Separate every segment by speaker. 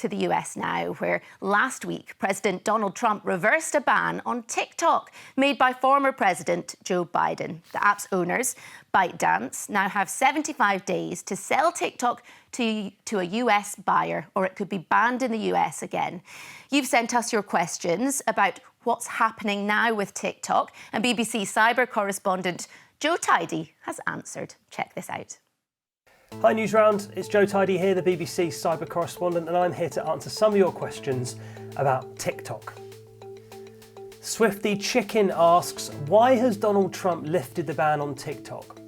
Speaker 1: to the US now, where last week President Donald Trump reversed a ban on TikTok made by former President Joe Biden. The app's owners, ByteDance, now have 75 days to sell TikTok to a US buyer, or it could be banned in the US again. You've sent us your questions about what's happening now with TikTok, and BBC cyber correspondent Joe Tidy has answered. Check this out.
Speaker 2: Hi Newsround, it's Joe Tidy here, the BBC cyber correspondent, and I'm here to answer some of your questions about TikTok. Swifty Chicken asks, why has Donald Trump lifted the ban on TikTok?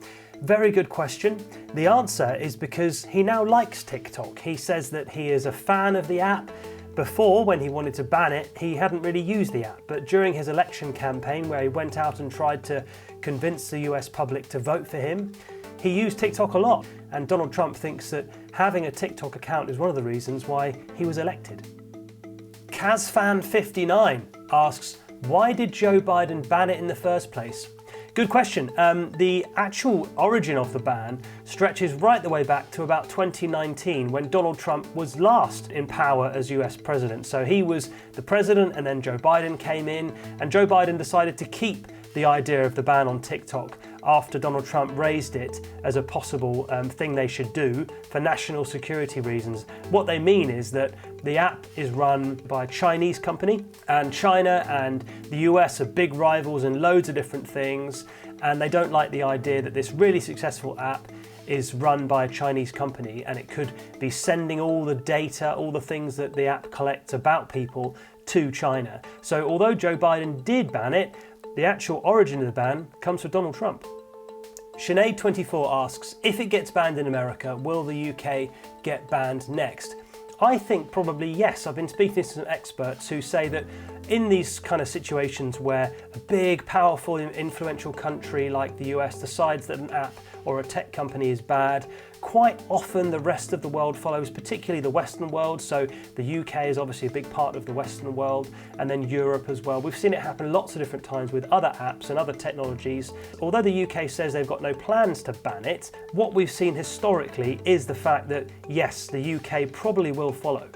Speaker 2: Very good question. The answer is because he now likes TikTok. He says that he is a fan of the app. Before, when he wanted to ban it, he hadn't really used the app, but during his election campaign, where he went out and tried to convince the US public to vote for him, he used TikTok a lot, and Donald Trump thinks that having a TikTok account is one of the reasons why he was elected. KazFan59 asks, why did Joe Biden ban it in the first place? Good question. The actual origin of the ban stretches right the way back to about 2019, when Donald Trump was last in power as US president. So he was the president, and then Joe Biden came in, and Joe Biden decided to keep the idea of the ban on TikTok after Donald Trump raised it as a possible thing they should do for national security reasons. What they mean is that the app is run by a Chinese company, and China and the US are big rivals in loads of different things, and they don't like the idea that this really successful app is run by a Chinese company, and it could be sending all the data, all the things that the app collects about people to China. So although Joe Biden did ban it, the actual origin of the ban comes from Donald Trump. Sinead24 asks, if it gets banned in America, will the UK get banned next? I think probably yes. I've been speaking to some experts who say that in these kind of situations where a big, powerful, influential country like the US decides that an app or a tech company is bad, quite often the rest of the world follows, particularly the Western world. So the UK is obviously a big part of the Western world, and then Europe as well. We've seen it happen lots of different times with other apps and other technologies. Although the UK says they've got no plans to ban it, what we've seen historically is the fact that yes, the UK probably will follow.